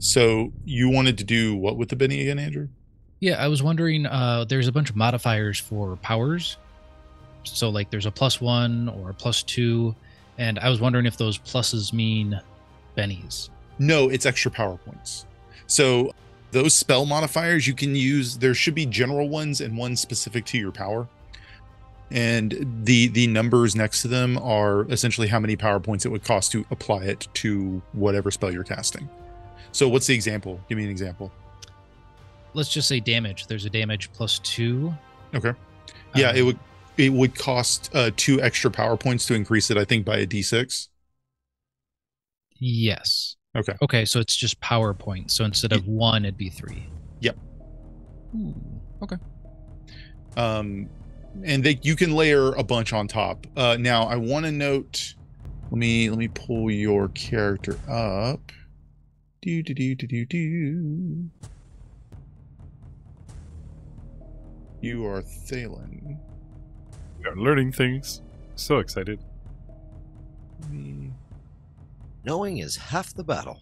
So you wanted to do what with the Benny again, Andrew? Yeah, I was wondering, there's a bunch of modifiers for powers. So like there's a +1 or a +2, and I was wondering if those pluses mean bennies. No, it's extra power points. So those spell modifiers you can use, there should be general ones and one specific to your power. And the numbers next to them are essentially how many power points it would cost to apply it to whatever spell you're casting. So what's the example? Give me an example. Let's just say damage. There's a damage +2. Okay. Yeah, it would cost 2 extra power points to increase it, I think, by a d6. Yes. Okay. Okay, so it's just power points. So instead of 1, it'd be 3. Yep. Ooh, okay. And you can layer a bunch on top. Now I want to note. Let me pull your character up. Do. You are Thalen. We are learning things. So excited. Knowing is half the battle.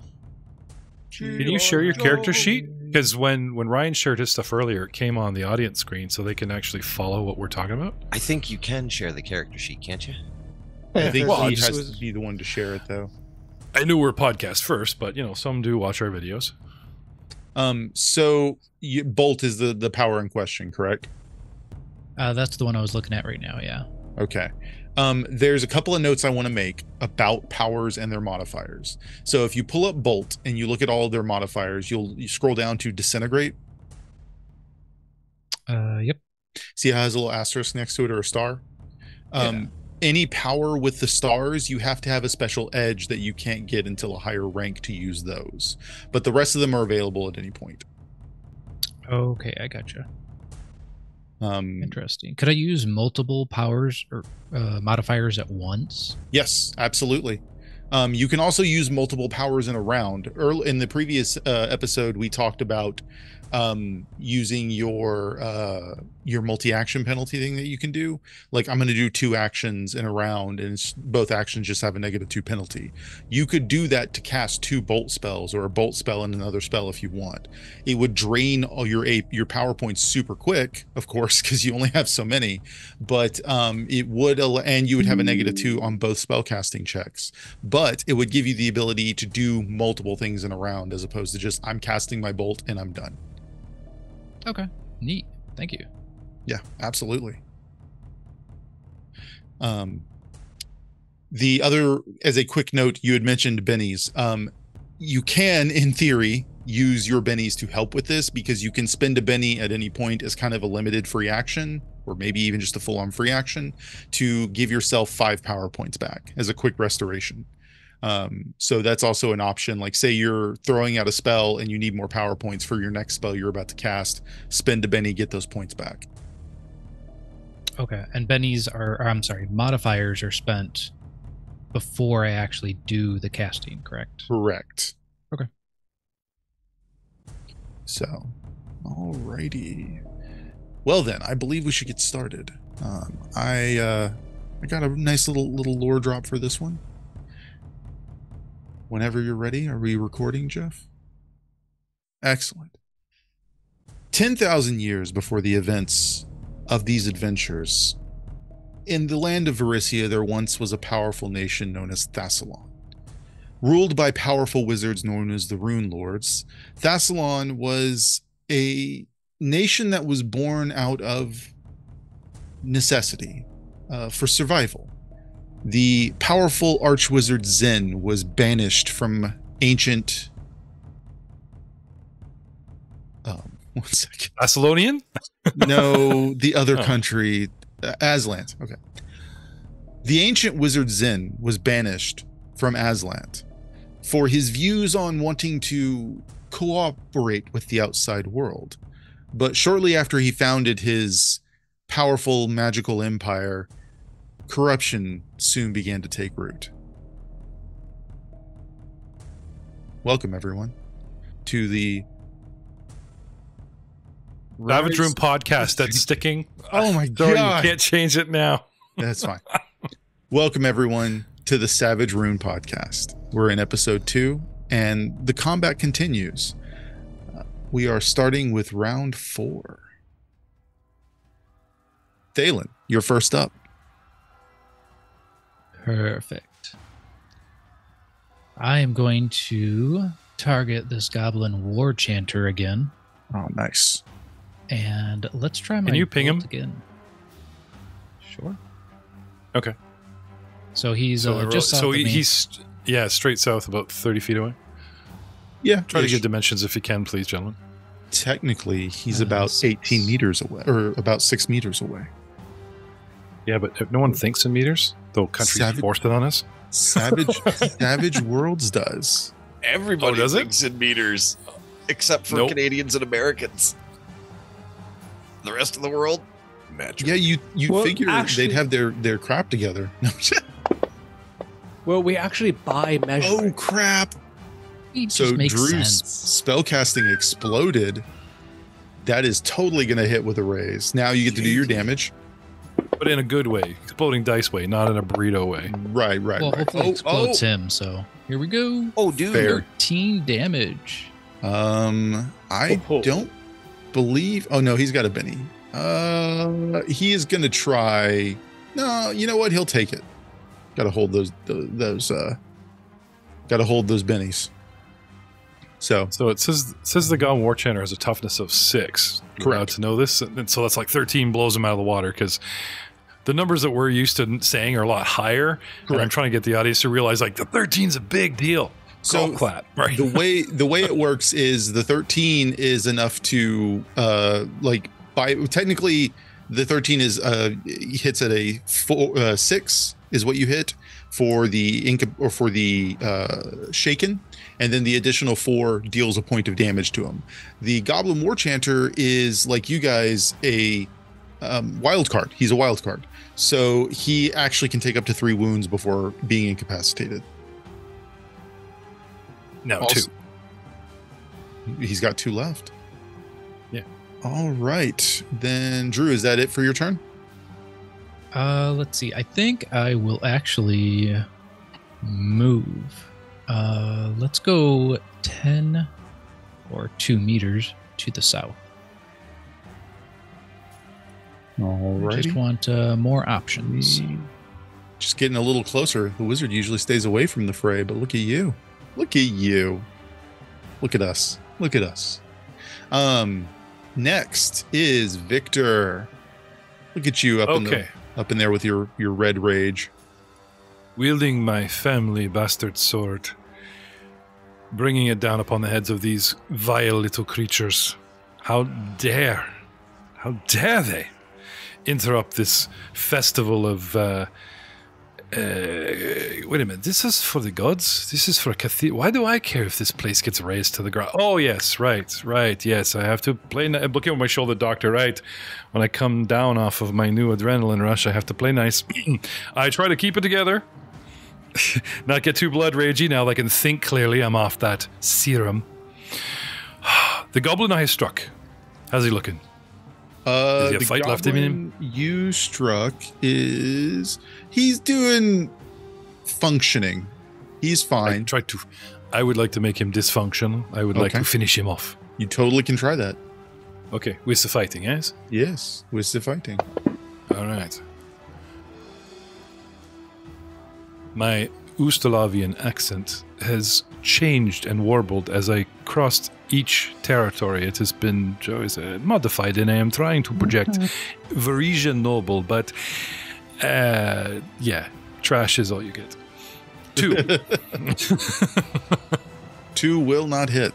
Can you share your character sheet? Because when Ryan shared his stuff earlier, it came on the audience screen so they can actually follow what we're talking about. I think you can share the character sheet, can't you? I think Well, he has to be the one to share it, though. I knew we're podcast first, but some do watch our videos. So Bolt is the power in question, correct? That's the one I was looking at right now, yeah. Okay. There's a couple of notes I want to make about powers and their modifiers. So if you pull up Bolt and you look at all of their modifiers, you scroll down to Disintegrate. Yep. See how it has a little asterisk next to it or a star? Yeah. Any power with the stars, you have to have a special edge that you can't get until a higher rank to use those. But the rest of them are available at any point. Okay, I gotcha. Interesting. Could I use multiple powers or modifiers at once? Yes, absolutely. You can also use multiple powers in a round. Early in the previous episode, we talked about using your multi-action penalty thing that you can do. Like, I'm going to do 2 actions in a round, and both actions just have a -2 penalty. You could do that to cast 2 bolt spells, or a bolt spell and another spell if you want. It would drain all your power points super quick, of course, because you only have so many. But it would, and you would have a -2 on both spell casting checks. But it would give you the ability to do multiple things in a round, as opposed to just I'm casting my bolt and I'm done. Okay, neat. Thank you. Yeah, absolutely. The other, as a quick note, you had mentioned bennies. You can, in theory, use your bennies to help with this, because you can spend a benny at any point as kind of a limited free action, or maybe even just a full-on free action, to give yourself 5 power points back as a quick restoration. So that's also an option. Like, say you're throwing out a spell and you need more power points for your next spell you're about to cast, spend a benny, get those points back. Okay, and modifiers are spent before I actually do the casting, correct? Correct. Okay. So, alrighty. Well then, I believe we should get started. I got a nice little lore drop for this one. Whenever you're ready. Are we recording, Jeff? Excellent. 10,000 years before the events of these adventures, in the land of Varisia, there once was a powerful nation known as Thassalon. Ruled by powerful wizards known as the Rune Lords, Thassalon was a nation that was born out of necessity for survival. The powerful archwizard Zen was banished from ancient... one second. Thessalonian? No, the other country. Aslant. Okay. The ancient wizard Zen was banished from Aslant for his views on wanting to cooperate with the outside world. But shortly after he founded his powerful magical empire, corruption soon began to take root. Welcome, everyone, to the Savage Room podcast that's sticking. Oh my God. God. You can't change it now. That's fine. Welcome, everyone, to the Savage Rune podcast. We're in episode 2, and the combat continues. We are starting with round 4. Thalen, you're first up. Perfect. I am going to target this Goblin War Chanter again. Oh, nice. And let's try my Can you ping him? bolt again. Sure. Okay. So he's just south so of me. he's straight south, about 30 feet away. Yeah. Try to give dimensions if you can, please, gentlemen. Technically, he's about 18 meters away, or about 6 meters away. Yeah, but if no one thinks in meters, the country's forced it on us. Savage Worlds does. Everybody does it? thinks in meters, except for Canadians and Americans. The rest of the world, Yeah, you figure they'd have their crap together. Well, we actually buy measuring. Oh crap! It So just makes Drew's sense. spellcasting exploded. That is totally going to hit with a raise. Now you get to do your damage. But in a good way. Exploding dice way, not in a burrito way. Right. Well, hopefully it explodes him, so here we go. Oh, dude. Fair. 13 damage. I don't believe... Oh, no, he's got a Benny. He is going to try... No, you know what? He'll take it. Got to hold those bennies. So it says the Goblin War Chanter has a toughness of 6. You're allowed to know this, and so that's like 13 blows him out of the water because the numbers that we're used to saying are a lot higher. Correct. And I'm trying to get the audience to realize like the 13's a big deal. So clap, right? the way it works is the 13 is enough to technically the 13 is hits at a 6 is what you hit for the shaken, and then the additional 4 deals a point of damage to him. The Goblin War Chanter is, like you guys, a wild card. He's a wild card, so he actually can take up to 3 wounds before being incapacitated. No, Also, 2. He's got 2 left. Yeah. All right, then Drew, is that it for your turn? Let's see. I think I will actually move. Let's go 10 or 2 meters to the south. All right. Just want more options. Just getting a little closer. The wizard usually stays away from the fray, but look at you. Look at you. Look at us. Look at us. Next is Victor. Look at you up in there with your red rage. Wielding my family bastard sword, bringing it down upon the heads of these vile little creatures. How dare they interrupt this festival of wait a minute, this is for the gods? This is for a cathedral? Why do I care if this place gets razed to the ground? Oh yes, right, yes, I have to play, look over my shoulder, doctor, right? When I come down off of my new adrenaline rush, I have to play nice. I try to keep it together, not get too blood ragey. Now I can think clearly. I'm off that serum. The goblin I struck, how's he looking? Is he a fight left in him? You struck he's doing functioning. He's fine. I would like to make him dysfunctional. I would like to finish him off. You totally can try that. Okay, with the fighting, yes? Yes, with the fighting. All right. My Ustalavian accent has changed and warbled as I crossed each territory. It has been modified, and I am trying to project Varisia noble, but trash is all you get. 2. 2 will not hit.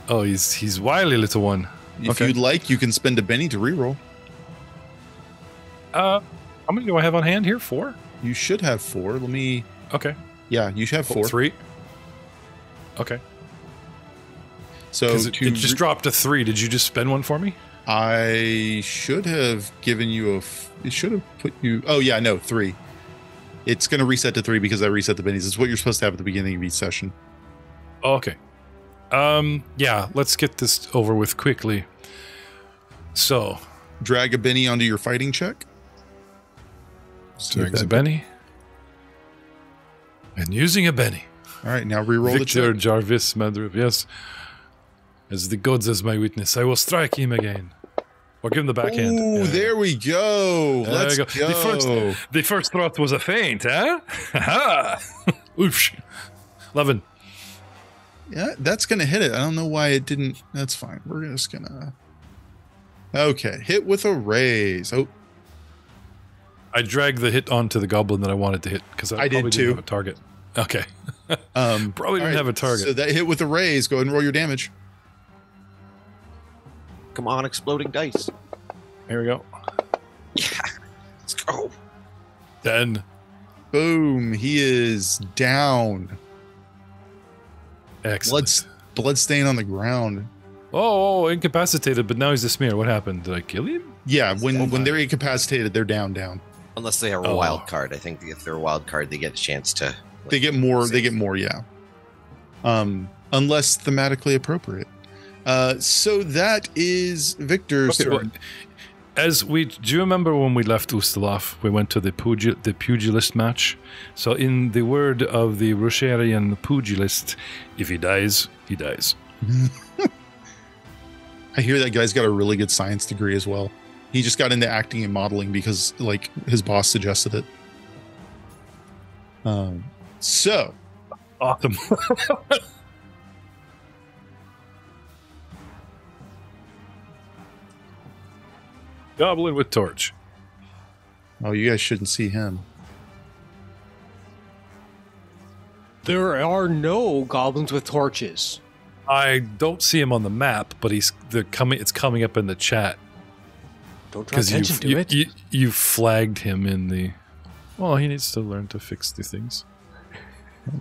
Oh, he's wily little one. If you'd like, you can spend a Benny to reroll. How many do I have on hand here? 4? You should have 4. Let me... Okay. Yeah, you should have 4. 3? Okay. So it just dropped to 3. Did you just spend one for me? I should have given you it should have put you... Oh, yeah, no, 3. It's going to reset to 3 because I reset the bennies. It's what you're supposed to have at the beginning of each session. Oh, okay. Yeah, let's get this over with quickly. So... Drag a Benny onto your fighting check. Drags a Benny. And using a Benny. All right, now reroll the Victor check. Jarvis Madrib, yes. As the gods as my witness, I will strike him again. Or give him the backhand. Ooh, there we go. There Let's we go. The first throat was a feint, huh? Ha! Oof. 11. Yeah, that's going to hit it. I don't know why it didn't. That's fine. We're just going to... Okay, hit with a raise. Oh, I dragged the hit onto the goblin that I wanted to hit because I did probably too. didn't have a target. Okay. Probably didn't all have a target. So that hit with a raise. Go ahead and roll your damage. Come on, exploding dice. Here we go. Yeah. Let's go. 10. Boom. He is down. Excellent. Blood stain on the ground. Oh, incapacitated, but now he's a smear. What happened? Did I kill him? Yeah, when they're incapacitated, they're down. Unless they have a wild card. I think if they're a wild card, they get a chance to... They get more, yeah. Unless thematically appropriate. So that is Victor's turn. Do you remember when we left Ustalov, we went to the pugilist match? So in the word of the Rocherian pugilist, if he dies, he dies. I hear that guy's got a really good science degree as well. He just got into acting and modeling because like his boss suggested it. So awesome. Goblin with torch. Oh, you guys shouldn't see him. There are no goblins with torches. I don't see him on the map, but it's coming up in the chat. Don't draw attention to it. You flagged him in the... Well, he needs to learn to fix the things.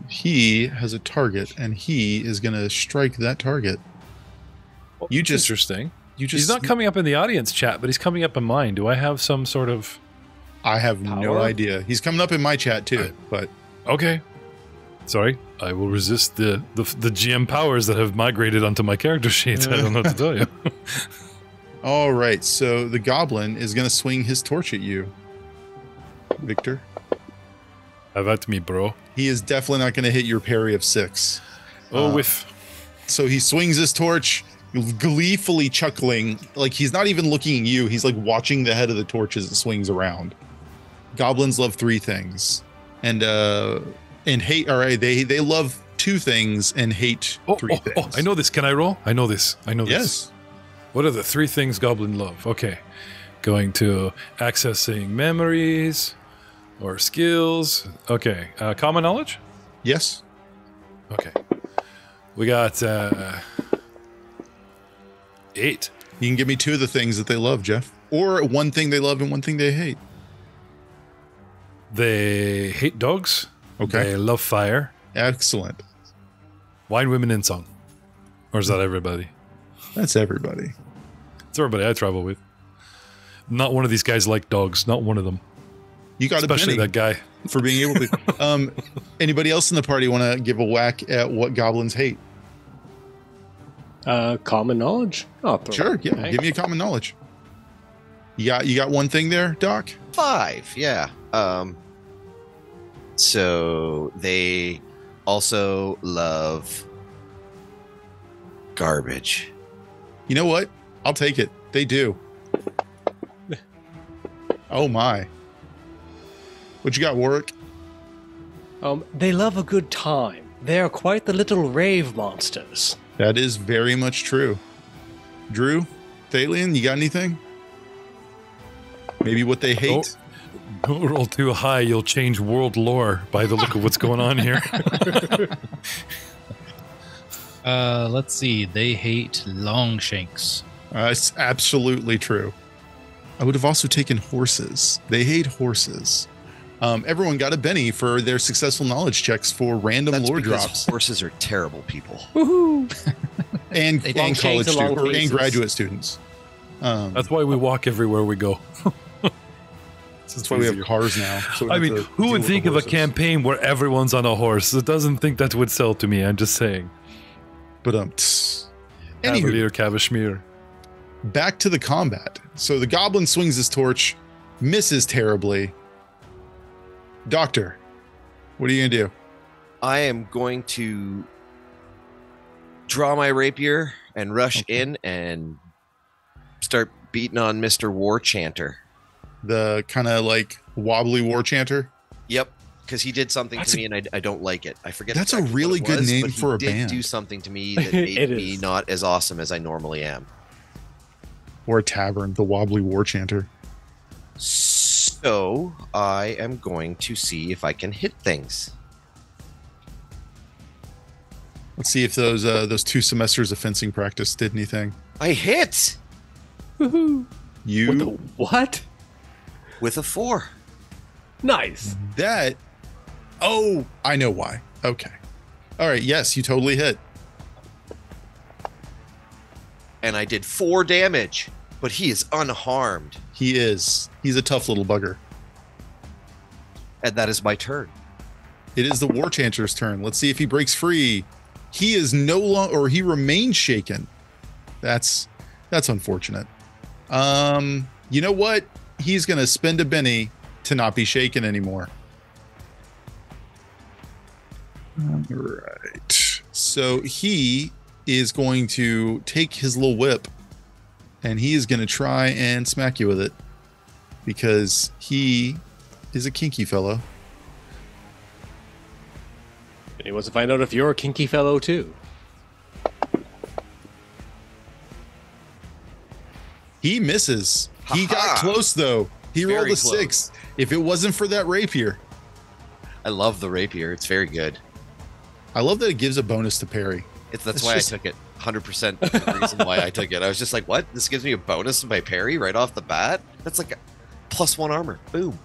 He has a target, and he is going to strike that target. Well, interesting. He's not coming up in the audience chat, but he's coming up in mine. Do I have some sort of... I have no idea. He's coming up in my chat too, but... Okay. Sorry. I will resist the GM powers that have migrated onto my character sheet. I don't know what to tell you. All right, so the goblin is going to swing his torch at you, Victor. Have at me, bro. He is definitely not going to hit your parry of 6. Whiff. So he swings his torch, gleefully chuckling, like he's not even looking at you. He's like watching the head of the torch as it swings around. Goblins love 3 things, and hate. All right, they love 2 things and hate 3 things. Oh, I know this. Can I roll? I know this. Yes. What are the 3 things goblin love? Okay. Going to accessing memories or skills. Okay. Common knowledge? Yes. Okay. We got 8. You can give me 2 of the things that they love, Jeff. Or 1 thing they love and 1 thing they hate. They hate dogs. Okay. They love fire. Excellent. Wine, women, and song. Or is that everybody? That's everybody. It's everybody I travel with. Not one of these guys like dogs. Not one of them. You got especially a that guy for being able to. Anybody else in the party want to give a whack at what goblins hate? Common knowledge. Sure. Yeah. Give me a common knowledge. You got 1 thing there, Doc? 5. Yeah. So they also love garbage. You know what? I'll take it. They do. Oh my. What you got, Warwick? They love a good time. They are quite the little rave monsters. That is very much true. Drew, Thalian, you got anything? Maybe what they hate? Don't roll too high. You'll change world lore by the look of what's going on here. Let's see. They hate Longshanks. It's absolutely true. I would have also taken horses. They hate horses. Everyone got a Benny for their successful knowledge checks for random lore drops. Horses are terrible people. Woohoo! and college students and graduate students. That's why we walk everywhere we go. That's why we have cars now. So I mean, who would think of a campaign where everyone's on a horse? It doesn't think that would sell to me. I'm just saying. But Cavalier Cavashmere. Back to the combat. So the goblin swings his torch, misses terribly. Doctor, what are you gonna do? I am going to draw my rapier and rush in and start beating on Mr. War Chanter. The kind of like wobbly war chanter. Yep, because he did something to me and I don't like it. I forget. That's exactly a really what it good was, name but he for a did band. do something to me that made me not as awesome as I normally am. Or a tavern, the wobbly war chanter. So I am going to see if I can hit things. Let's see if those 2 semesters of fencing practice did anything. I hit! Woohoo! You What? With a 4. Nice. that? Oh, I know why. Okay. All right. Yes, you totally hit. And I did 4 damage, but he is unharmed. He is. He's a tough little bugger. And that is my turn. It is the war chanter's turn. Let's see if he breaks free. He is no longer, or he remains shaken. That's unfortunate. You know what? He's going to spend a Benny to not be shaken anymore. All right. So he is going to take his little whip and he is going to try and smack you with it because he is a kinky fellow. And he wants to find out if you're a kinky fellow too. He misses. He Ha-ha. got close though. He Very rolled a close. 6. If it wasn't for that rapier. I love the rapier. It's very good. I love that it gives a bonus to parry. That's It's why just- I took it. 100% the reason why I took it. I was just like, what? This gives me a bonus to my parry right off the bat? That's like a +1 armor. Boom.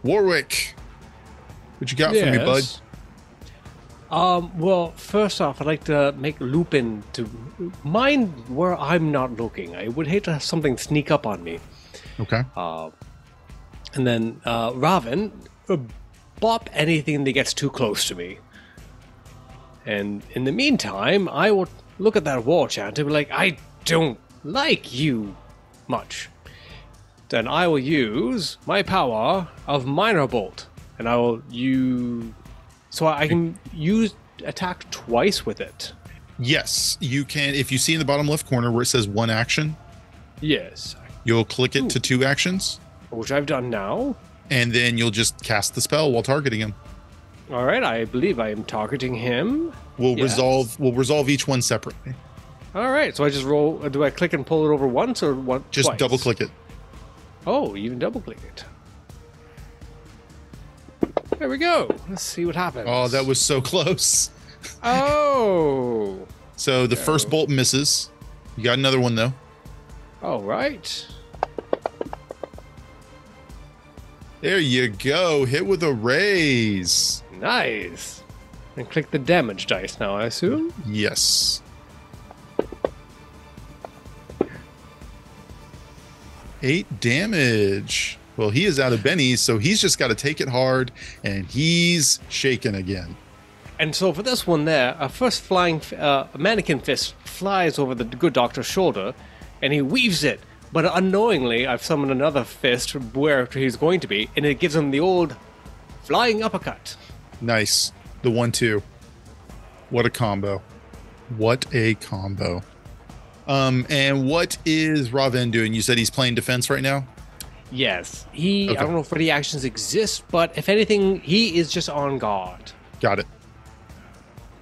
Warwick, what you got for me, bud? Well, first off, I'd like to make Lupin to mind where I'm not looking. I would hate to have something sneak up on me. Okay. And then Raven, bop anything that gets too close to me. And in the meantime, I will look at that war chant and be like, I don't like you much. Then I will use my power of Minor Bolt. And I will use... So I can use attack twice with it. Yes, you can. If you see in the bottom left corner where it says 1 action, Yes. you'll click it to 2 actions, Which I've done now. and then you'll just cast the spell while targeting him. All right, I believe I am targeting him. We'll Yes. resolve each one separately. All right, so I just roll. Do I click and pull it over once or one? Just twice? double click it. Oh, even double click it. There we go. Let's see what happens. Oh, that was so close. Oh. So the first bolt misses. You got another one though. All right. There you go. Hit with a raise. Nice. And click the damage dice now, I assume. Yes. 8 damage. Well, he is out of bennies, so he's just got to take it hard, and he's shaken again. And so for this one there, a first flying mannequin fist flies over the good doctor's shoulder, and he weaves it. But unknowingly, I've summoned another fist where he's going to be, and it gives him the old flying uppercut. Nice. The 1-2. What a combo. What a combo. And what is Raven doing? You said he's playing defense right now? Yes, he. Okay. I don't know if ready actions exist, but if anything, he is just on guard. Got it.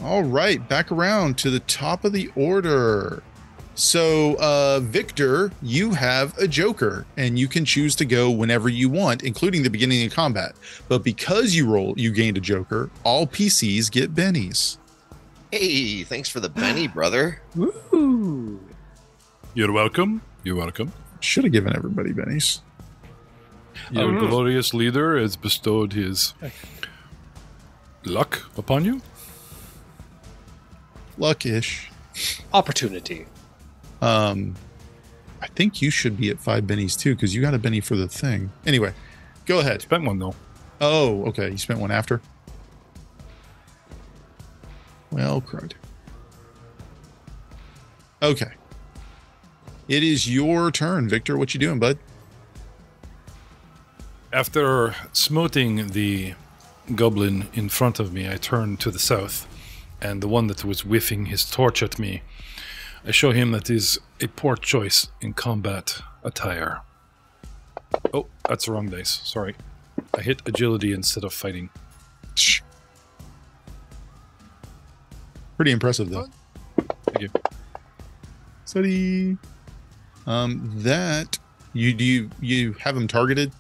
All right, back around to the top of the order. So, Victor, you have a Joker, and you can choose to go whenever you want, including the beginning of combat. But because you gained a Joker, all PCs get bennies. Hey, thanks for the Benny, brother. Woo! You're welcome. You're welcome. Should have given everybody bennies. Your glorious leader has bestowed his luck upon you. Luck-ish. Opportunity. I think you should be at 5 bennies too, because you got a benny for the thing. Anyway, go ahead. Spent one though. Oh, okay. You spent one after. Well, crud. Okay. It is your turn, Victor. What you doing, bud? After smoting the goblin in front of me, I turn to the south, and the one that was whiffing his torch at me, I show him that is a poor choice in combat attire. Oh, that's the wrong dice. Sorry. I hit agility instead of fighting. Pretty impressive, though. Thank you. Study. That you have him targeted?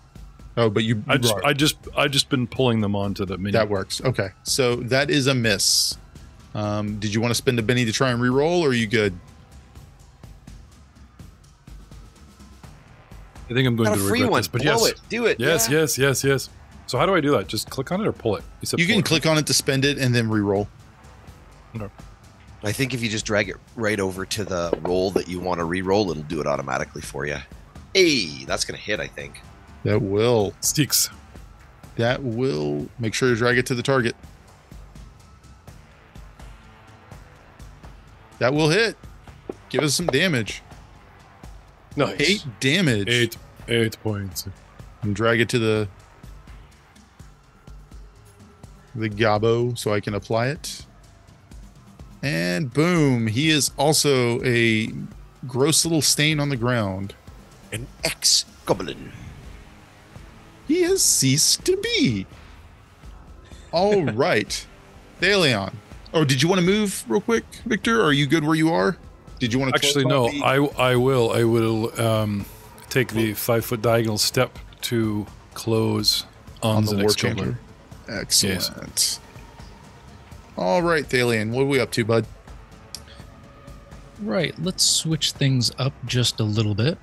Oh, but you. I just been pulling them onto the mini. That works. Okay, so that is a miss. Did you want to spend a Benny to try and re-roll, or are you good? I think I'm going to regret this, but Blow yes. it. Do it. Yes, yeah. yes. So how do I do that? Just click on it or pull it? You can click on it to spend it and then re-roll. No. I think if you just drag it right over to the roll that you want to re-roll, it'll do it automatically for you. Hey, that's going to hit, I think. That will. Sticks. That will. Make sure to drag it to the target. That will hit. Give us some damage. Nice. 8 damage. 8 points. And drag it to the gobbo so I can apply it. And boom, he is also a gross little stain on the ground. An ex-goblin. He has ceased to be. All right. Thalion. Oh, did you want to move real quick, Victor? Are you good where you are? Did you want to Actually, no. I will take the 5-foot diagonal step to close on the war next chamber? goblin. Excellent. Yes. All right, Thalion, what are we up to, bud? Right, let's switch things up just a little bit.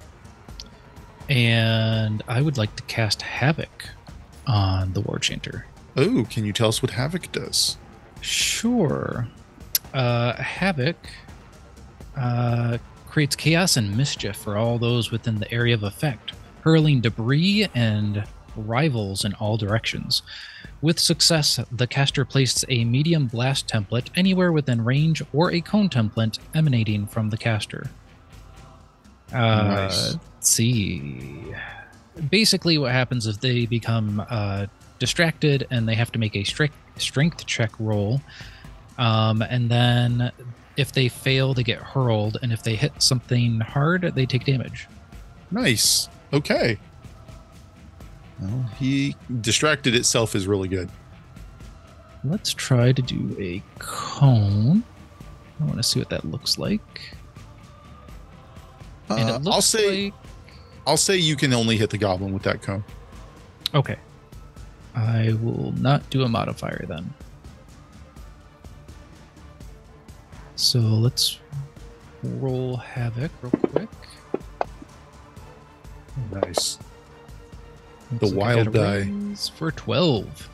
And I would like to cast Havoc on the War Chanter. Oh, can you tell us what Havoc does? Sure. Havoc creates chaos and mischief for all those within the area of effect, hurling debris and rivals in all directions. With success, the caster places a medium blast template anywhere within range or a cone template emanating from the caster. Nice. Let's see. Basically, what happens is they become distracted and they have to make a strength check roll. And then if they fail, they get hurled. And if they hit something hard, they take damage. Nice. Okay. Well, he distracted itself is really good. Let's try to do a cone. I want to see what that looks like. And it looks I'll say you can only hit the goblin with that cone. Okay. I will not do a modifier then. So let's roll Havoc real quick. Nice. Looks The like I wild got a die. raise for 12.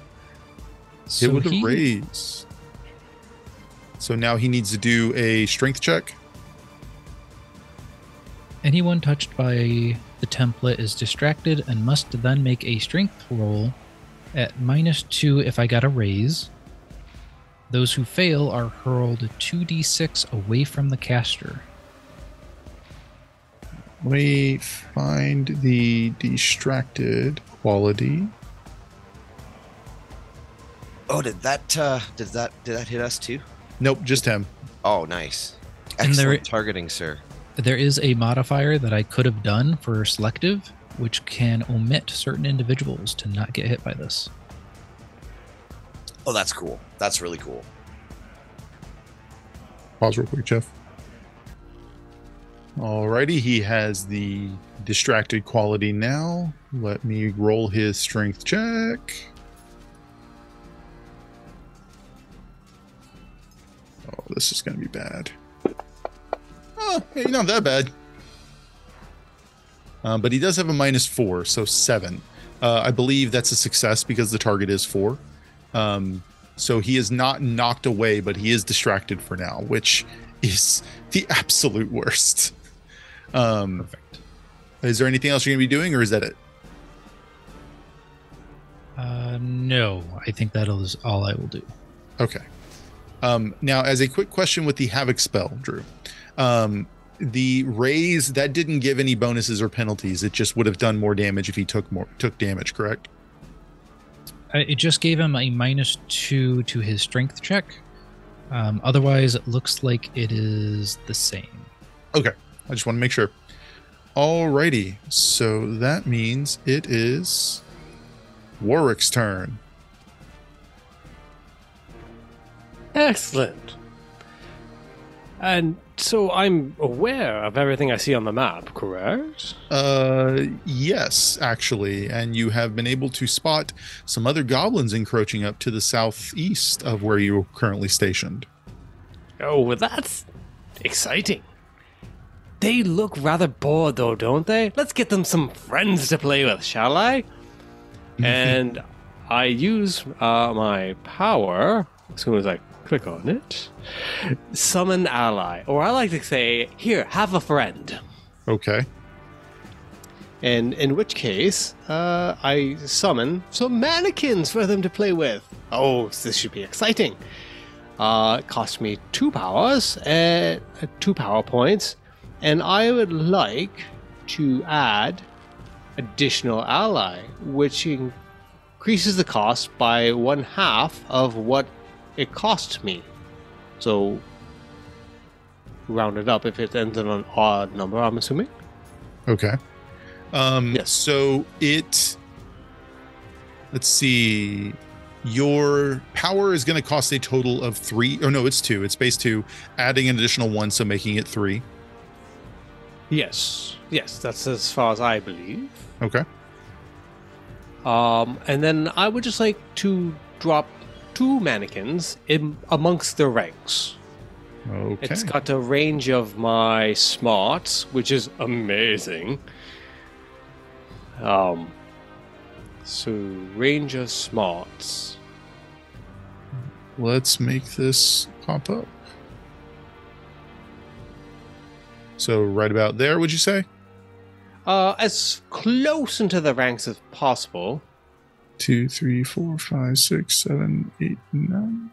Hit with a raise. So now he needs to do a strength check. Anyone touched by the template is distracted and must then make a strength roll at -2 if I got a raise. Those who fail are hurled 2d6 away from the caster. We find the distracted quality. Oh, did that hit us too? Nope, just him. Oh, nice. And there- Excellent targeting, sir. There is a modifier that I could have done for selective, which can omit certain individuals to not get hit by this. Oh, that's cool. That's really cool. Pause real quick, Jeff. Alrighty, he has the distracted quality now. Let me roll his strength check. Oh, this is going to be bad. Oh, hey, not that bad. But he does have a -4, so 7. I believe that's a success because the target is 4. So he is not knocked away, but he is distracted for now, which is the absolute worst. Perfect. Is there anything else you're going to be doing, or is that it? No, I think that is all I will do. Okay. Now, as a quick question with the Havoc spell, Drew, the raise that didn't give any bonuses or penalties. It just would have done more damage if he took damage, correct? It just gave him a -2 to his strength check. Otherwise, it looks like it is the same. Okay, I just want to make sure. Alrighty, so that means it is Warwick's turn. Excellent. And so I'm aware of everything I see on the map, correct? Yes, actually, and you have been able to spot some other goblins encroaching up to the southeast of where you're currently stationed. Oh, well, that's exciting. They look rather bored, though, don't they? Let's get them some friends to play with, shall I? And I use my power as soon as I click on it. Summon ally, or I like to say, here, have a friend. Okay. And in which case, I summon some mannequins for them to play with. Oh, this should be exciting. It cost me 2 powers, 2 power points, and I would like to add additional ally, which increases the cost by 1/2 of what it cost me. So, round it up if it ends on an odd number, I'm assuming. Okay. Yes. So let's see. Your power is going to cost a total of 3. Oh, no, it's 2. It's base 2, adding an additional 1, so making it 3. Yes, that's as far as I believe. Okay. And then I would just like to drop 2 mannequins in amongst the ranks. Okay. It's got a range of my smarts, which is amazing. So range of smarts. Let's make this pop up. So right about there, would you say? As close into the ranks as possible. 2, 3, 4, 5, 6, 7, 8, 9.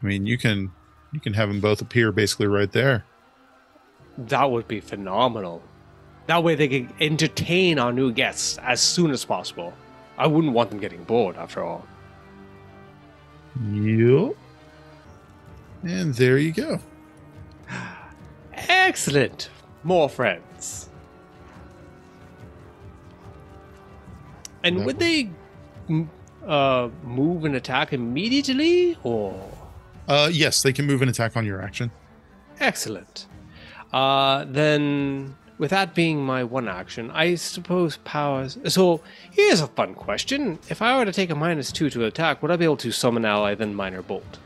I mean, you can have them both appear basically right there. That would be phenomenal. That way they can entertain our new guests as soon as possible. I wouldn't want them getting bored, after all. Yup. And there you go. Excellent. More friends. And would they move and attack immediately, or? Yes, they can move and attack on your action. Excellent. Then, with that being my one action, I suppose powers... So, here's a fun question. If I were to take a -2 to attack, would I be able to summon ally, then minor bolt?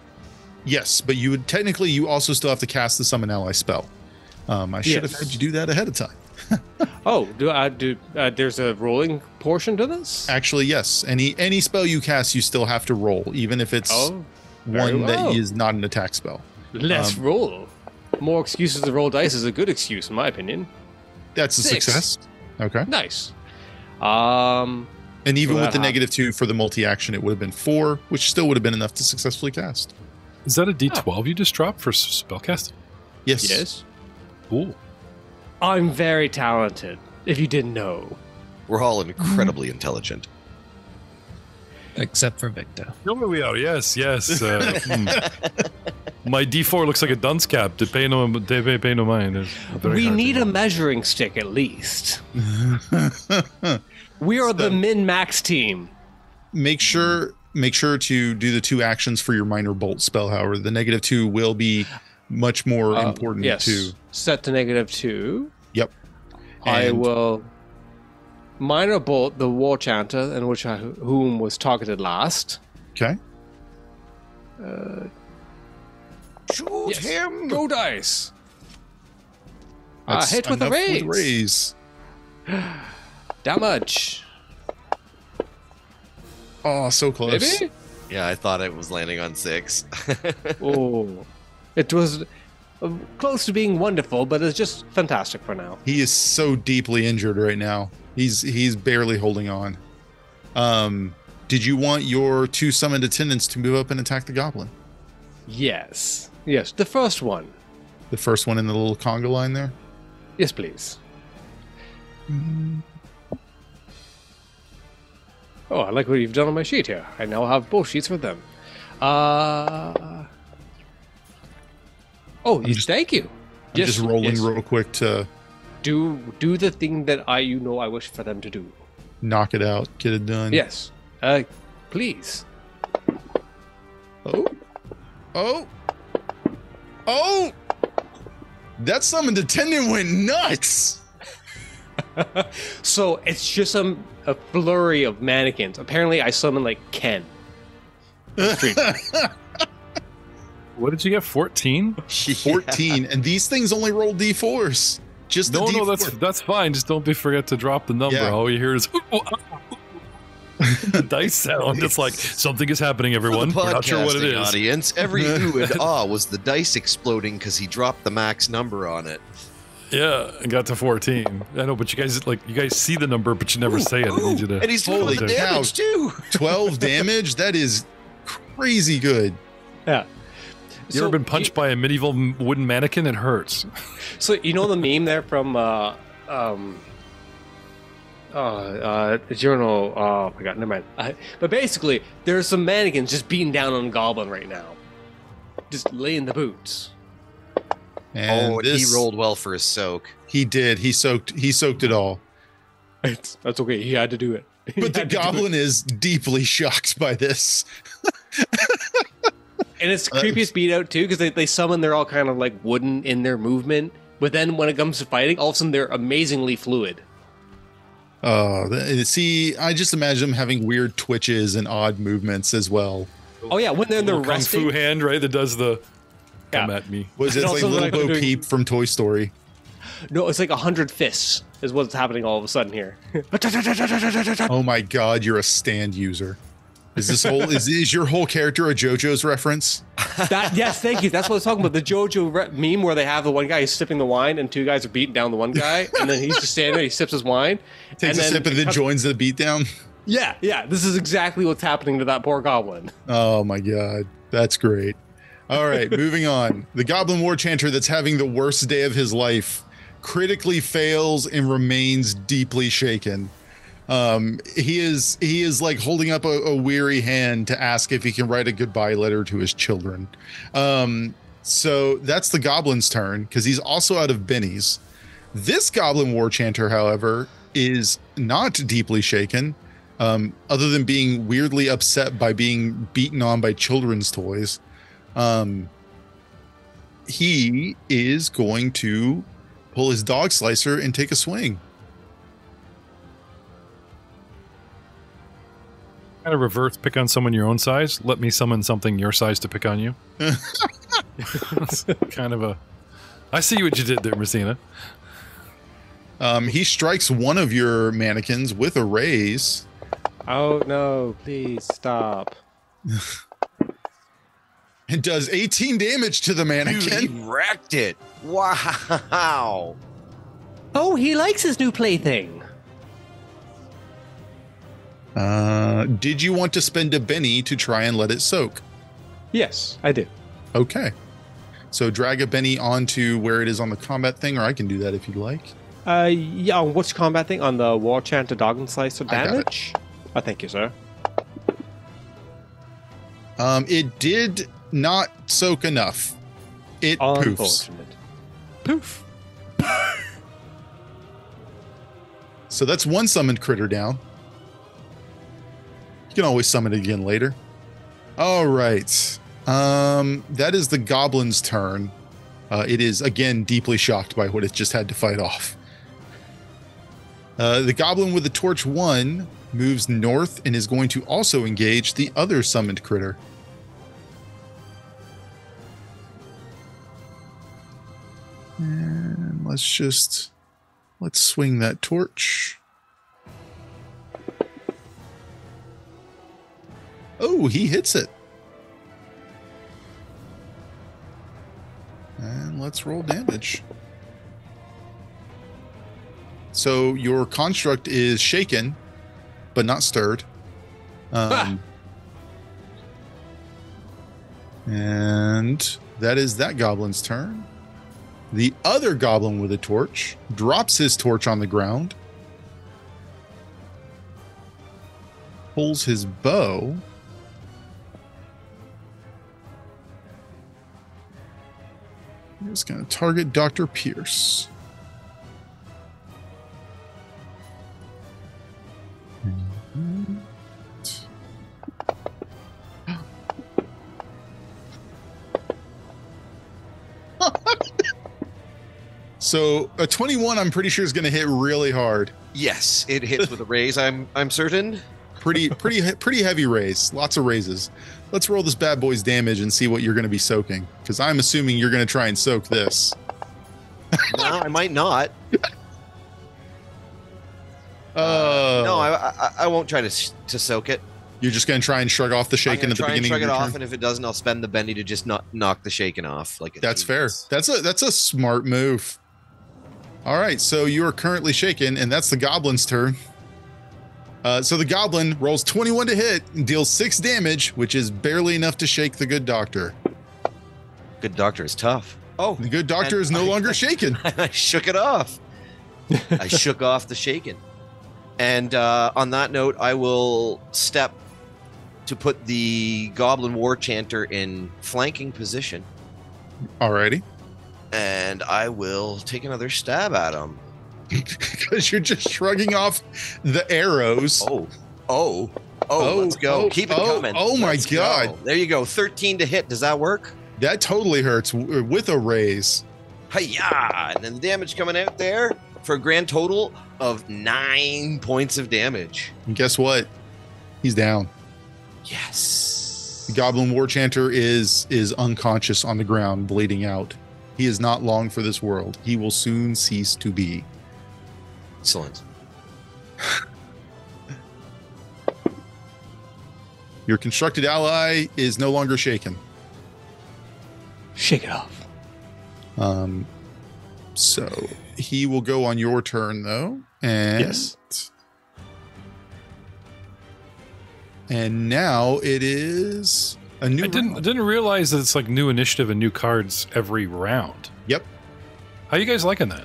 Yes, but you would technically, you also still have to cast the summon ally spell. I should have had you do that ahead of time. Oh, there's a rolling portion to this? Actually, yes. Any spell you cast, you still have to roll, even if it's one that is not an attack spell. Let's roll. More excuses to roll dice is a good excuse, in my opinion. That's a 6. success. Okay. Nice. And even So with the that -2 for the multi-action, it would have been 4, which still would have been enough to successfully cast. Is that a D12 you just dropped for spellcasting? Yes. Yes. Cool. I'm very talented, if you didn't know. We're all incredibly intelligent. Except for Victor. No, we are. Yes. My D4 looks like a dunce cap. They pay no mind. We need a measuring stick at least. We are the min-max team. Make sure to do the 2 actions for your minor bolt spell. However, the -2 will be much more important yes. too. Set to -2. Yep. I And- will minor bolt the war chanter, in which whom was targeted last. Okay. Shoot him! Go dice. That's Hit with a enough raise. raise. Damage. Oh, so close. Maybe? Yeah, I thought it was landing on 6. Oh. It was close to being wonderful, but it's just fantastic for now. He is so deeply injured right now. He's barely holding on. Did you want your 2 summoned attendants to move up and attack the goblin? Yes. Yes, the first one. The first one in the little conga line there? Yes, please. Oh, I like what you've done on my sheet here. I now have both sheets for them. Oh, thank you. I'm just rolling real quick to do the thing that I wish for them to do. knock it out, get it done. Yes. Please. Oh! That summoned attendant went nuts! So it's just a flurry of mannequins. Apparently, I summoned like Ken. What did you get? 14? 14, and these things only roll d4s. Just No, the D4. that's fine. Just don't forget to drop the number. Yeah. All you hear is the dice sound. It's like something is happening, everyone. For the We're not sure what it podcasting is. audience, every ooh and ah was the dice exploding because he dropped the max number on it. Yeah, and got to 14. I know, but you guys see the number, but you never say it. I need you to. And he's doing Holy the cow. damage too. 12 damage? That is crazy good. Yeah. You ever been punched by a medieval wooden mannequin? It hurts. So you know the meme there from the journal. Oh my god, never mind. But basically, there's some mannequins just beating down on Goblin right now, just laying the boots. And He rolled well for his soak. He did. He soaked it all. That's okay. He had to do it. But the goblin is deeply shocked by this. And it's the creepiest beat out too, because they summon, they're all kind of like wooden in their movement, but then when it comes to fighting, all of a sudden they're amazingly fluid. See, I just imagine them having weird twitches and odd movements as well. Oh yeah, when they're in the Kung resting. Fu hand, right? That does the come at me. Was it And like also, Little like, Bo they're doing- Peep from Toy Story? No, it's like 100 fists is what's happening all of a sudden here. Oh my god, you're a stand user. Is this whole is your whole character a JoJo's reference? Yes, thank you. That's what I was talking about. The JoJo meme where they have the one guy who's sipping the wine and two guys are beating down the one guy, and then he's just standing there, he sips his wine. Takes a sip and then joins the beatdown. Yeah, this is exactly what's happening to that poor goblin. Oh my god, that's great. All right, moving on. The Goblin War Chanter that's having the worst day of his life critically fails and remains deeply shaken. He is like holding up a weary hand to ask if he can write a goodbye letter to his children. So that's the Goblin's turn because he's also out of bennies. This Goblin War Chanter, however, is not deeply shaken, other than being weirdly upset by being beaten on by children's toys. He is going to pull his dog slicer and take a swing. Kind of reverse pick on someone your own size. Let me summon something your size to pick on you. Kind of a. I see what you did there, Messina. He strikes one of your mannequins with a raise. Oh no, please stop. And does 18 damage to the Dude, he mannequin. wrecked it. Wow. Oh, he likes his new plaything. Did you want to spend a Benny to try and let it soak? Yes, I do. Okay. So drag a Benny onto where it is on the combat thing, or I can do that if you'd like. Yeah, on which combat thing? On the War Chanter Dog and Slicer I got it. damage? Oh, thank you, sir. It did not soak enough. It poofs. Unfortunate. Poof. So that's one summoned critter down. You can always summon it again later. All right. That is the Goblin's turn. It is, again, deeply shocked by what it just had to fight off. The Goblin with the Torch 1 moves north and is going to also engage the other summoned critter. And let's swing that torch. Oh, he hits it. And let's roll damage. So your construct is shaken, but not stirred. And that is that goblin's turn. The other goblin with a torch drops his torch on the ground, pulls his bow, he's going to target Dr. Pierce. So a 21, I'm pretty sure is going to hit really hard. Yes, it hits with a raise. I'm certain. Pretty heavy raise. Lots of raises. Let's roll this bad boy's damage and see what you're going to be soaking, because I'm assuming you're going to try and soak this. No, I might not. No, I won't try to soak it. You're just going to try and shrug off the shaken at the beginning. Shrug of it your off, turn? and if it doesn't, I'll spend the bendy to just knock the shaken off. Like That's fair. That's a smart move. All right, so you are currently shaken, and that's the goblin's turn. So the goblin rolls 21 to hit and deals 6 damage, which is barely enough to shake the good doctor. Good doctor is tough. Oh, The good doctor is no longer shaken. I shook it off. I shook off the shaken. And on that note, I will step to put the Goblin War Chanter in flanking position. Alrighty. And I will take another stab at him. Because you're just shrugging off the arrows. Let's go. Keep it coming. Oh my Let's God. go. There you go. 13 to hit. Does that work? That totally hurts with a raise. Hi-ya! And then the damage coming out there for a grand total of 9 points of damage. And guess what? He's down. Yes. The Goblin War Chanter is unconscious on the ground, bleeding out. He is not long for this world. He will soon cease to be. Excellent. Your constructed ally is no longer shaken. Shake it off. So he will go on your turn, though. And Yes. And now it is a new I didn't realize that it's like new initiative and new cards every round. Yep. How you guys liking that?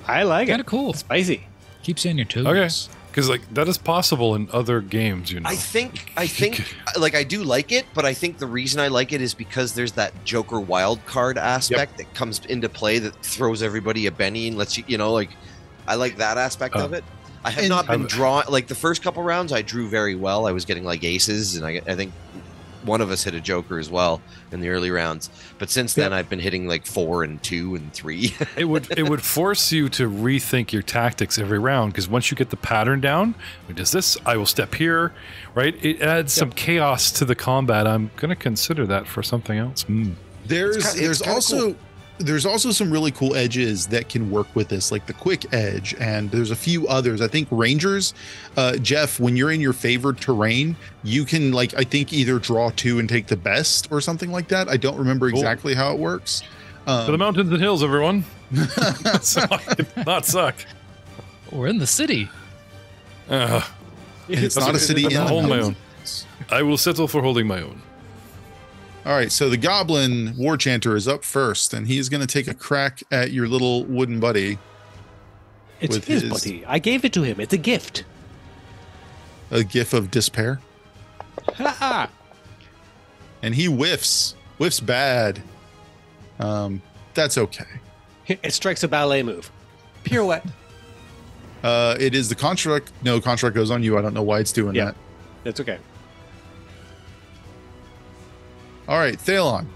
I like Kind it. of cool. Spicy. Keeps you on your toes. Okay. Because like that is possible in other games, you know. I think, like, I do like it, but I think the reason I like it is because there's that Joker wild card aspect that comes into play that throws everybody a Benny and lets you, like, I like that aspect of it. I have not been drawn, like, the first couple rounds I drew very well. I was getting, like, aces, and I think one of us hit a Joker as well in the early rounds. But since then, I've been hitting, like, 4 and 2 and 3. it would force you to rethink your tactics every round, because once you get the pattern down, when does this, I will step here, right? It adds some chaos to the combat. I'm going to consider that for something else. There's also some really cool edges that can work with this, like the quick edge, and there's a few others. I think Rangers, Jeff, when you're in your favored terrain, you can, like, I think either draw 2 and take the best or something like that. I don't remember exactly how it works. To the mountains and hills, everyone. Not suck. We're in the city. It's not a city in the hold my own. mountains. I will settle for holding my own. All right, so the Goblin War Chanter is up first, and he's going to take a crack at your little wooden buddy. It's With his his- buddy. I gave it to him. It's a gift. A gif of despair. Ha And he whiffs bad. That's okay. It strikes a ballet move. Pirouette. It is the construct. No, construct goes on you. I don't know why it's doing Yeah. that. That's okay. All right, Thalion,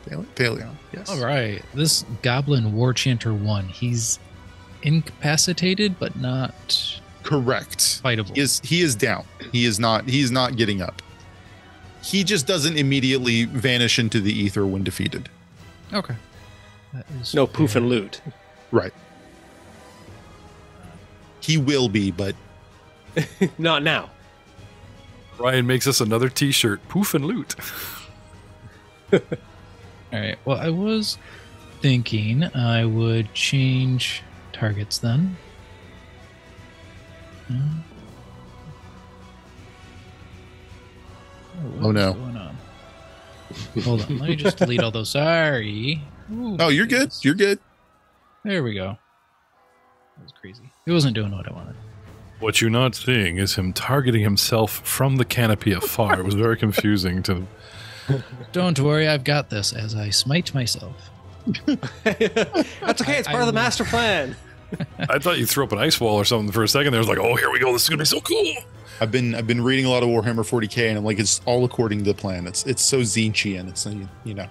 yes. All right. This Goblin War Chanter 1, he's incapacitated, but not Correct. fightable. He is down. He's not getting up. He just doesn't immediately vanish into the ether when defeated. Okay. That is No poof and loot. Right. He will be, but Not now. Ryan makes us another t-shirt. Poof and loot. All right. Well, I was thinking I would change targets then. Oh, no. What's going on? Hold on. Let me just delete all those. Sorry. Ooh, Oh, you're good. You're good. There we go. That was crazy. It wasn't doing what I wanted. What you're not seeing is him targeting himself from the canopy afar. It was very confusing to. Don't worry, I've got this as I smite myself. That's okay. It's part of the master plan. I thought you threw up an ice wall or something for a second. There was like, oh, here we go. This is gonna be so cool. I've been reading a lot of Warhammer 40k, and I'm like, it's all according to the plan. It's so Zinchian. It's you know.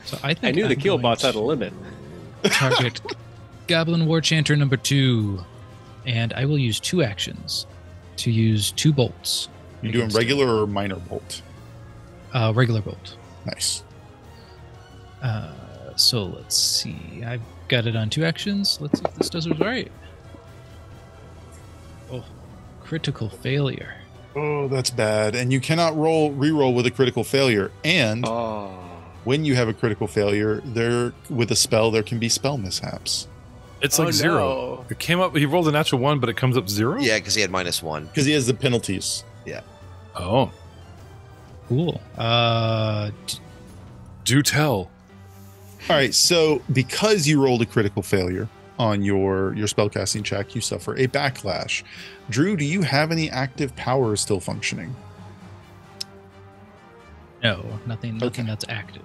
So I think I knew the I'm killbots going had a limit. to target Goblin War Chanter number 2, and I will use 2 actions to use 2 bolts. You're doing regular or minor bolt? Regular bolt. Nice. So let's see. I've got it on 2 actions. Let's see if this does it right. Oh, critical failure. Oh, that's bad. And you cannot re-roll with a critical failure. And when you have a critical failure, with a spell, there can be spell mishaps. It's like 0. No. It came up. He rolled a natural 1, but it comes up 0. Yeah, because he had -1. Because he has the penalties. Yeah. Oh, Cool. do tell. All right, so because you rolled a critical failure on your spellcasting check, you suffer a backlash. Drew, do you have any active powers still functioning? No, nothing Okay. that's active.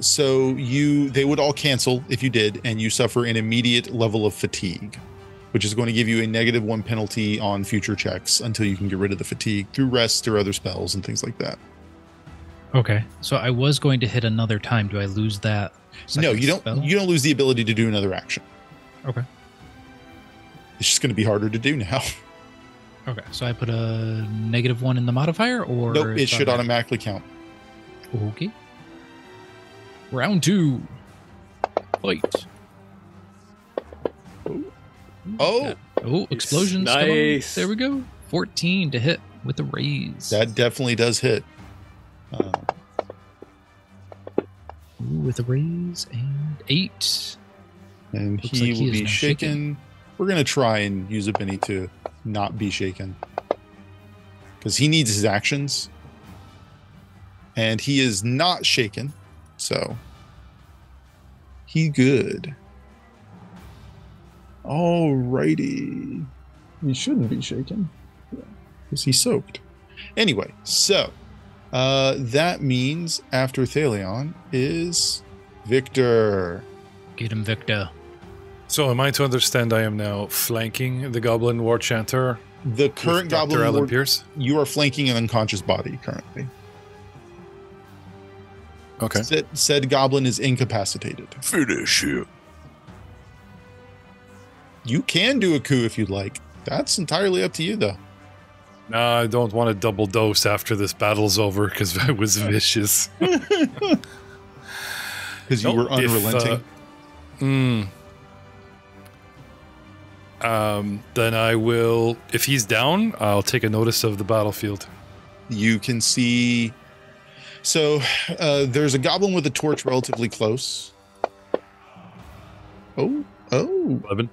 So they would all cancel if you did, and you suffer an immediate level of fatigue, which is going to give you a -1 penalty on future checks until you can get rid of the fatigue through rest or other spells and things like that. Okay. So I was going to hit another time. Do I lose that? No, second you don't. spell? You don't lose the ability to do another action. Okay. It's just going to be harder to do now. Okay. So I put a -1 in the modifier, or Nope, it it's should automatic? automatically count. Okay. Round 2. Fight. Oh, Oh, explosions. Come on. Nice. There we go. 14 to hit with the raise. that definitely does hit. Ooh, with a raise, and 8. And Looks he like he will is be now shaken. shaken. We're going to try and use a Benny to not be shaken. Because he needs his actions. And he is not shaken. So he good. Alrighty. He shouldn't be shaken. Because he's soaked. Anyway, so that means after Thalion is Victor. Get him, Victor. So am I to understand I am now flanking the Goblin War Chanter? The current Goblin Dr. Lord, Pierce? you are flanking an unconscious body currently. Okay. Said goblin is incapacitated. Finish you. You can do a coup if you'd like. That's entirely up to you, though. No, I don't want a double dose after this battle's over because I was vicious. Because you were unrelenting. Then I will, if he's down, I'll take a notice of the battlefield. You can see. So there's a goblin with a torch relatively close. Oh. 11.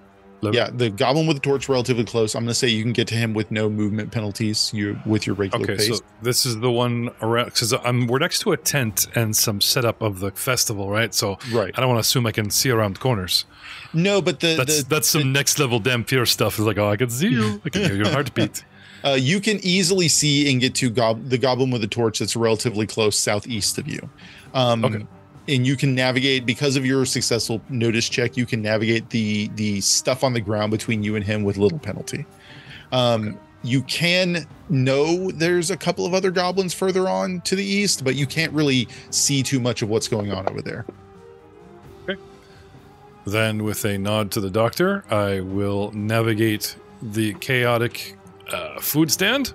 Yeah, the goblin with the torch relatively close. I'm going to say you can get to him with no movement penalties with your regular Okay, pace. so this is the one around, because we're next to a tent and some setup of the festival, right? So Right. I don't want to assume I can see around corners. No, but That's some next level Dhampir stuff. It's like, oh, I can see you. I can hear your heartbeat. You can easily see and get to the goblin with the torch that's relatively close southeast of you. Okay. And you can navigate, because of your successful notice check, you can navigate the stuff on the ground between you and him with little penalty. You can know there's a couple of other goblins further on to the east, but you can't really see too much of what's going on over there. Then, with a nod to the doctor, I will navigate the chaotic food stand,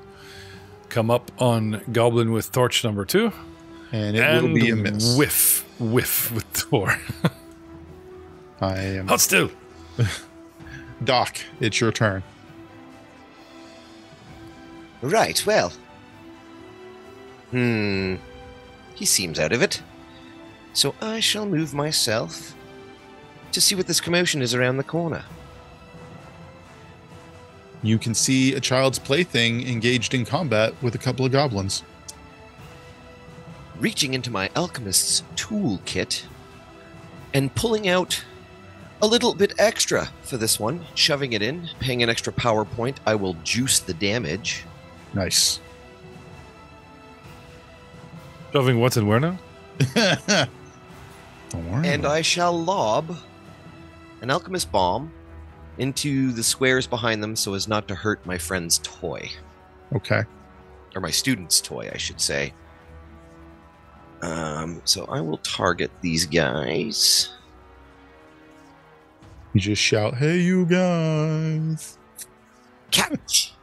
come up on Goblin with torch number 2, And it will be a miss. Whiff with Thor. I am Hold still. Doc. It's your turn. Right, well. He seems out of it. So I shall move myself to see what this commotion is around the corner. You can see a child's plaything engaged in combat with a couple of goblins. reaching into my alchemist's toolkit and pulling out a little bit extra for this one, shoving it in, paying an extra power point. I will juice the damage. Nice. Shoving what's in where now? Don't worry. And I shall lob an alchemist bomb into the squares behind them so as not to hurt my friend's toy. Okay. Or my student's toy, I should say. So I will target these guys. You just shout, "Hey, you guys!" Catch!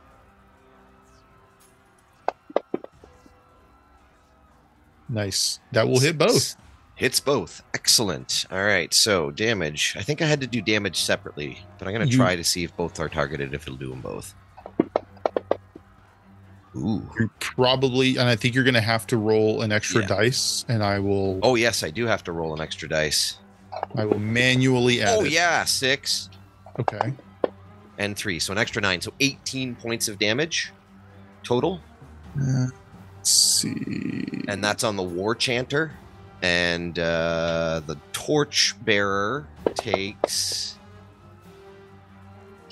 Nice. That will hit both. Hits both. Excellent. All right, so damage. I think I had to do damage separately, but I'm going to try to see if both are targeted, if it'll do them both. Ooh. You probably, and I think you're going to have to roll an extra dice, and I will. Oh, yes, I do have to roll an extra dice. I will manually add. Oh, it. yeah, 6. Okay. And 3, so an extra 9. So 18 points of damage total. Let's see. And that's on the War Chanter. And the Torch Bearer takes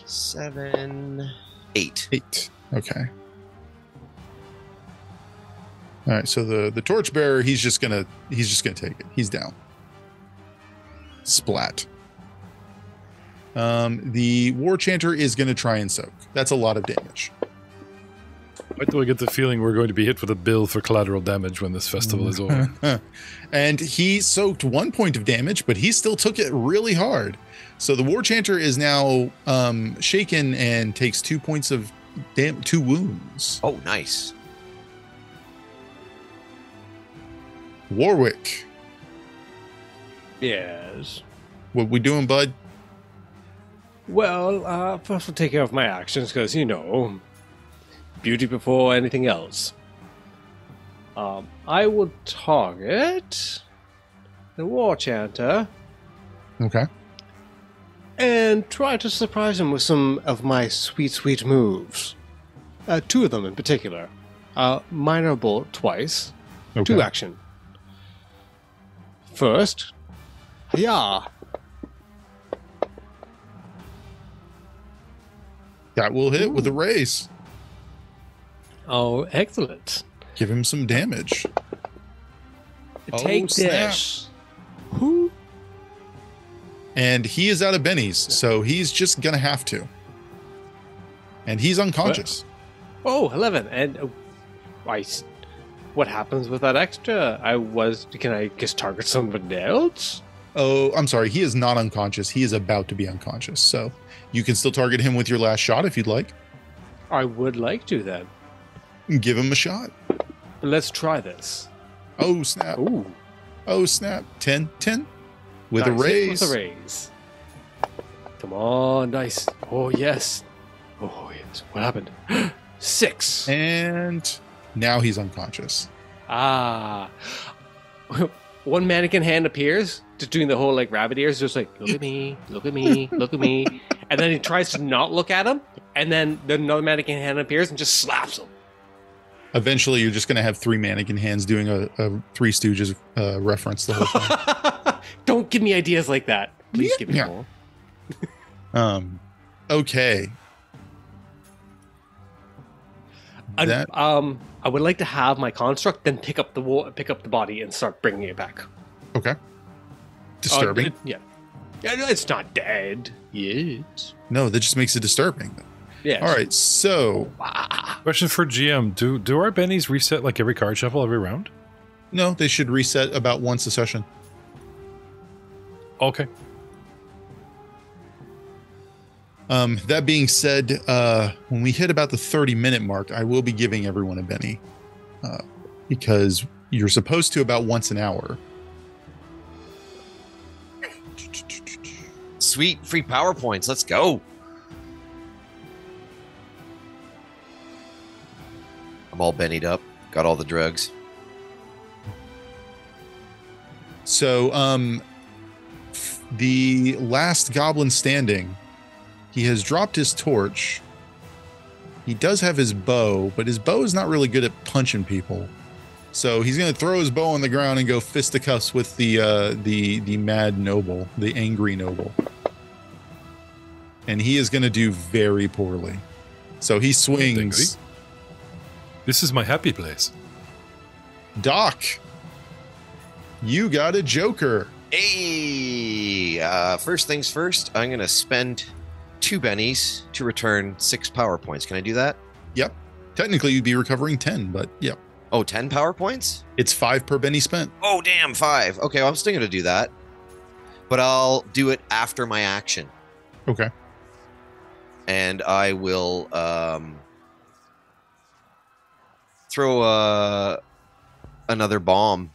7, 8. 8. Okay. All right. So the Torchbearer, he's just gonna take it. He's down. Splat. The War Chanter is gonna try and soak. That's a lot of damage. Why do I get the feeling we're going to be hit with a bill for collateral damage when this festival is over? And he soaked 1 point of damage, but he still took it really hard. So the War Chanter is now shaken and takes 2 points of 2 wounds. Oh, nice. Warwick, Yes. what we doing, bud? Well, first we'll take care of my actions, because, you know, beauty before anything else. I will target the War Chanter Okay. and try to surprise him with some of my sweet, sweet moves. 2 of them in particular. Minor Bolt twice. Okay. 2 action. First, yeah. That will hit with a raise. Oh, excellent. Give him some damage. Take snap. this. Who? And he is out of bennies, so he's just gonna have to. And he's unconscious. Oh, 11. And what happens with that extra? Can I just target somebody else? Oh, I'm sorry. He is not unconscious. He is about to be unconscious. So you can still target him with your last shot if you'd like. I would like to then. Give him a shot. Let's try this. Oh, snap. Ooh. Oh, snap. 10. With Nice. a raise. With a raise. Come on, nice. Oh, yes. Oh, yes. What happened? 6. And now he's unconscious. Ah. One mannequin hand appears, just doing the whole like rabbit ears, just like, look at me, look at me, look at me. And then he tries to not look at him, and then another mannequin hand appears and just slaps him. Eventually, you're just going to have 3 mannequin hands doing a Three Stooges reference the whole time. Don't give me ideas like that. Please give me more. Okay. I would like to have my construct, then pick up the body, and start bringing it back. Okay. Disturbing. Yeah, it's not dead yet. No, that just makes it disturbing. Yeah. All right. So, Question for GM: Do our bennies reset like every card shuffle every round? no, they should reset about once a session. Okay. That being said, when we hit about the 30-minute mark, I will be giving everyone a Benny, because you're supposed to about once an hour. Sweet free power points. Let's go. I'm all bennied up. Got all the drugs. So, the last goblin standing, he has dropped his torch. He does have his bow, but his bow is not really good at punching people. So he's going to throw his bow on the ground and go fisticuffs with the mad noble, the angry noble. And he is going to do very poorly. So he swings. This is my happy place. Doc, you got a joker. Hey, first things first, I'm going to spend 2 bennies to return 6 power points. Can I do that? Yep. Technically, you'd be recovering 10, but yep. Oh, 10 power points? It's 5 per benny spent. Oh, damn, 5. Okay, well, I'm still going to do that. But I'll do it after my action. Okay. And I will throw another bomb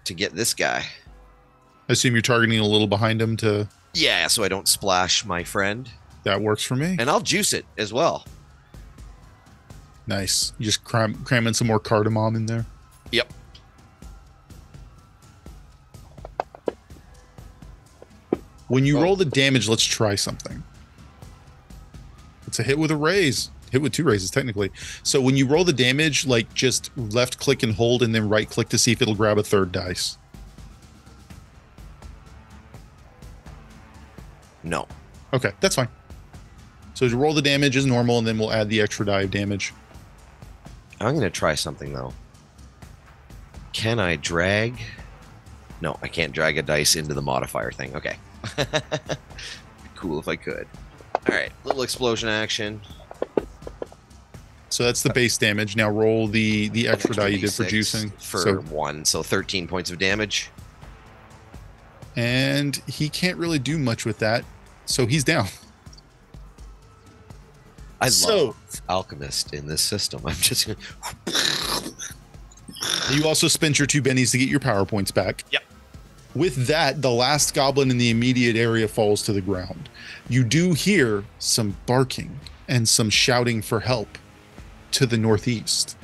to get this guy. I assume you're targeting a little behind him to... Yeah, so I don't splash my friend. That works for me. And I'll juice it as well. Nice. You just cram in some more cardamom in there. Yep. When you roll the damage, let's try something. It's a hit with a raise. Hit with 2 raises, technically. So when you roll the damage, like just left click and hold and then right click to see if it'll grab a 3rd dice. No. Okay, that's fine. So you roll the damage as normal, and then we'll add the extra die of damage. I'm going to try something, though. Can I drag? No, I can't drag a dice into the modifier thing. Okay. Cool if I could. All right, little explosion action. So that's the base damage. Now roll the extra die you did for juicing. For 1, so 13 points of damage. And he can't really do much with that, so he's down. I love Alchemist in this system. I'm just gonna... You also spent your 2 bennies to get your power points back. Yep. With that, the last goblin in the immediate area falls to the ground. You do hear some barking and some shouting for help to the northeast,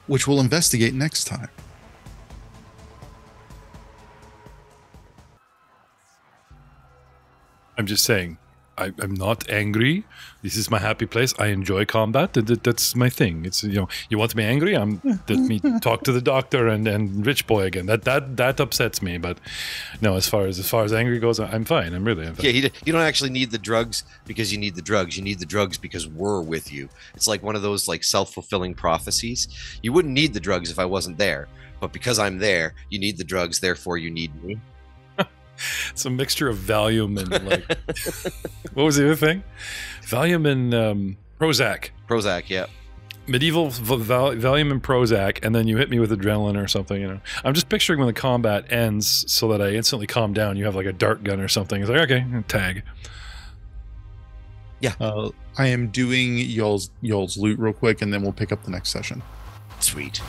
which we'll investigate next time. I'm just saying, I'm not angry. This is my happy place. I enjoy combat. That's my thing. It's, you want me angry? Let me talk to the doctor and Rich Boy again. That upsets me. But no, as far as angry goes, I'm fine. I'm fine. Yeah, you don't actually need the drugs because you need the drugs. You need the drugs because we're with you. It's like one of those like self-fulfilling prophecies. You wouldn't need the drugs if I wasn't there, but because I'm there, you need the drugs. Therefore, you need me. It's a mixture of Valium and like what was the other thing? Valium and Prozac. Prozac, yeah. Medieval Valium and Prozac, and then you hit me with adrenaline or something. I'm just picturing when the combat ends, so that I instantly calm down. You have like a dart gun or something. It's like, okay, tag. Yeah. I am doing y'all's loot real quick, and then we'll pick up the next session. Sweet.